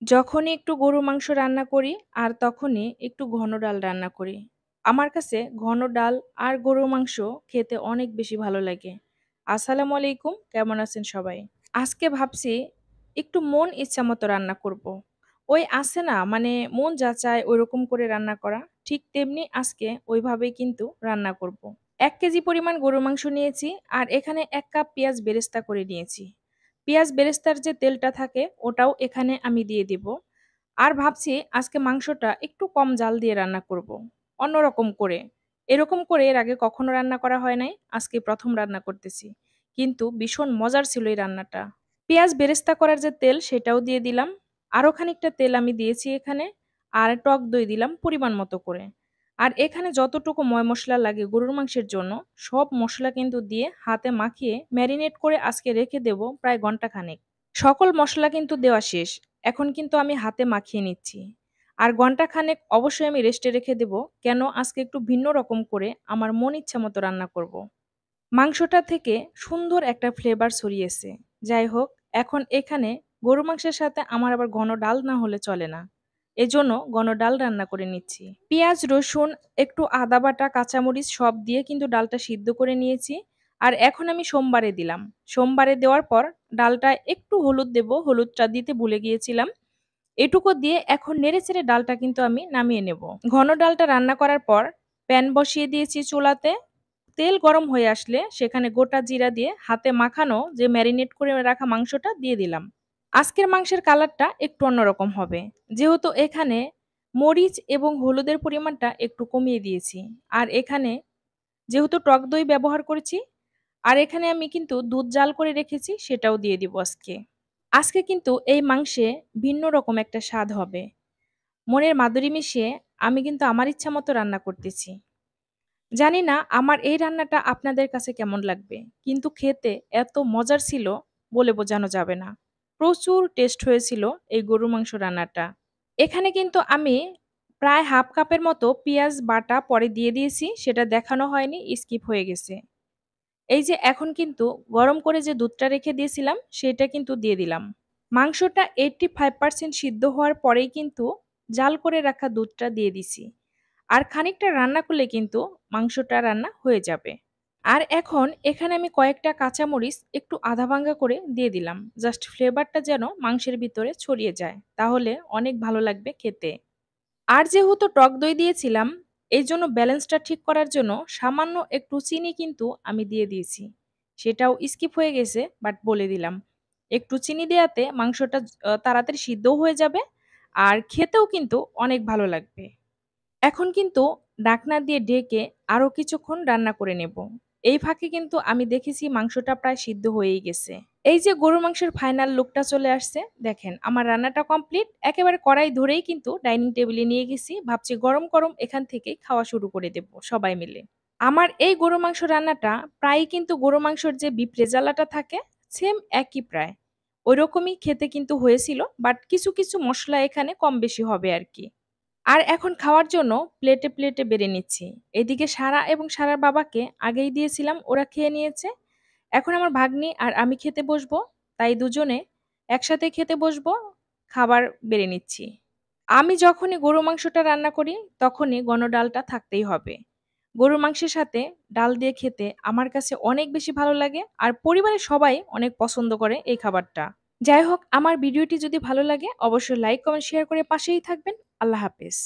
যখনই একটু গরুর মাংস রান্না করি আর তখনই একটু ঘন ডাল রান্না করি। আমার কাছে ঘন ডাল আর গরুর মাংস খেতে অনেক বেশি ভালো লাগে। আসসালামু আলাইকুম, কেমন আছেন সবাই? আজকে ভাবছি একটু মন ইচ্ছামতো রান্না করব। ওই আছে না মানে মন যা চায় ঐরকম করে রান্না করা, ঠিক তেমনি আজকে ওইভাবেই কিন্তু রান্না করব। ১ কেজি পরিমাণ গরুর মাংস নিয়েছি আর এখানে ১ কাপ পেঁয়াজ বেরেস্তা করে নিয়েছি। পেঁয়াজ বেরেস্তার যে তেলটা থাকে ওটাও এখানে আমি দিয়ে দিব। আর ভাবছি আজকে মাংসটা একটু কম জাল দিয়ে রান্না করব। অন্যরকম করে। এরকম করে এর আগে কখনো রান্না করা হয় নাই। আজকে ১ম রান্না করতেছি। কিন্তু ভীষণ মজার ছিল এই রান্নাটা। পেঁয়াজ বেরেস্তা করার যে তেল সেটাও দিয়ে দিলাম। আরো খানিকটা তেল আমি দিয়েছি এখানে। আর টক দই দিলাম পরিমাণ মতো করে। আর এখানে যতটুকু ময় মসলা লাগে গরুর মাংসের জন্য সব মসলা কিন্তু দিয়ে হাতে মাখিয়ে ম্যারিনেট করে আজকে রেখে দেব প্রায় ঘন্টাখানেক। সকল মসলা কিন্তু দেওয়া শেষ। এখন কিন্তু আমি হাতে মাখিয়ে নিচ্ছি। আর ঘন্টাখানেক অবশ্যই আমি রেস্টে রেখে দেব। কেন আজকে একটু ভিন্ন রকম করে আমার মন ইচ্ছা মতো রান্না করব। মাংসটা থেকে সুন্দর একটা ফ্লেভার ছড়িয়েছে। যাই হোক, এখন এখানে গরুর মাংসের সাথে আমার আবার ঘন ডাল না হলে চলে না। এজন্য ঘন ডাল রান্না করে নিচ্ছি। পেঁয়াজ, রসুন, একটু আদা বাটা, কাঁচামরিচ সব দিয়ে কিন্তু ডালটা সিদ্ধ করে নিয়েছি। আর এখন আমি সোমবারে দিলাম। সোমবারে দেওয়ার পর ডালটা একটু হলুদ দেব, হলুদটা দিতে ভুলে গিয়েছিলাম। এটুকু দিয়ে এখন নেড়েচেড়ে ডালটা কিন্তু আমি নামিয়ে নেব। ঘন ডালটা রান্না করার পর প্যান বসিয়ে দিয়েছি চুলাতে। তেল গরম হয়ে আসলে সেখানে গোটা জিরা দিয়ে হাতে মাখানো যে ম্যারিনেট করে রাখা মাংসটা দিয়ে দিলাম। আজকের মাংসের কালারটা একটু অন্যরকম হবে। যেহেতু এখানে মরিচ এবং হলুদের পরিমাণটা একটু কমিয়ে দিয়েছি। আর এখানে যেহেতু টক দই ব্যবহার করেছি, আর এখানে আমি কিন্তু দুধ জাল করে রেখেছি সেটাও দিয়ে দিব আজকে। আজকে কিন্তু এই মাংসে ভিন্ন রকম একটা স্বাদ হবে। মনের মাধুরী মিশিয়ে আমি কিন্তু আমার ইচ্ছা মতো রান্না করতেছি। জানি না আমার এই রান্নাটা আপনাদের কাছে কেমন লাগবে। কিন্তু খেতে এত মজার ছিল বলে বোঝানো যাবে না। প্রচুর টেস্ট হয়েছিল এই গরুর মাংস রান্নাটা। এখানে কিন্তু আমি প্রায় হাফ কাপের মতো পেঁয়াজ বাটা পরে দিয়ে দিয়েছি। সেটা দেখানো হয়নি, স্কিপ হয়ে গেছে। এই যে এখন কিন্তু গরম করে যে দুধটা রেখে দিয়েছিলাম সেটা কিন্তু দিয়ে দিলাম। মাংসটা 85% সিদ্ধ হওয়ার পরেই কিন্তু জাল করে রাখা দুধটা দিয়ে দিছি। আর খানিকটা রান্না করলে কিন্তু মাংসটা রান্না হয়ে যাবে। আর এখন এখানে আমি কয়েকটা কাঁচামরিচ একটু আধা ভাঙ্গা করে দিয়ে দিলাম। জাস্ট ফ্লেভারটা যেন মাংসের ভিতরে ছড়িয়ে যায়। তাহলে অনেক ভালো লাগবে খেতে। আর যেহেতু টক দই দিয়েছিলাম, এইজন্য ব্যালেন্সটা ঠিক করার জন্য সামান্য একটু চিনি কিন্তু আমি দিয়ে দিয়েছি। সেটাও স্কিপ হয়ে গেছে বাট বলে দিলাম। একটু চিনি দেয়াতে মাংসটা তাড়াতাড়ি সিদ্ধও হয়ে যাবে আর খেতেও কিন্তু অনেক ভালো লাগবে। এখন কিন্তু ঢাকনা দিয়ে ঢেকে আরো কিছুক্ষণ রান্না করে নেব। এই ফাঁকে কিন্তু আমি দেখেছি মাংসটা প্রায় সিদ্ধ হয়েই গেছে। এই যে গরুর মাংসের ফাইনাল লুকটা চলে আসছে, দেখেন আমার রান্নাটা কমপ্লিট। একেবারে কড়াই ধরেই কিন্তু ডাইনিং টেবিলে নিয়ে গেছি। ভাবছি গরম, গরম এখান থেকেই খাওয়া শুরু করে দেব সবাই মিলে। আমার এই গরুর মাংস রান্নাটা প্রায়ই কিন্তু গরুর মাংসের যে বিফ রেজালাটা থাকে, সেম একই প্রায়। ঐরকমই খেতে কিন্তু হয়েছিল, বাট কিছু, কিছু মসলা এখানে কম বেশি হবে আরকি। আর এখন খাওয়ার জন্য প্লেটে, প্লেটে বেড়ে নিচ্ছি। এদিকে সারা এবং সারার বাবাকে আগেই দিয়েছিলাম, ওরা খেয়ে নিয়েছে। এখন আমার ভাগ্নি আর আমি খেতে বসবো। তাই দুজনে একসাথে খেতে বসবো, খাবার বেড়ে নিচ্ছি। আমি যখনই গরুর মাংসটা রান্না করি, তখনই ঘন ডালটা থাকতেই হবে। গরুর মাংসের সাথে ডাল দিয়ে খেতে আমার কাছে অনেক বেশি ভালো লাগে আর পরিবারের সবাই অনেক পছন্দ করে এই খাবারটা। যাই হোক, আমার ভিডিওটি যদি ভালো লাগে অবশ্যই লাইক, কমেন্ট, শেয়ার করে পাশেই থাকবেন। আল্লাহ হাফেজ।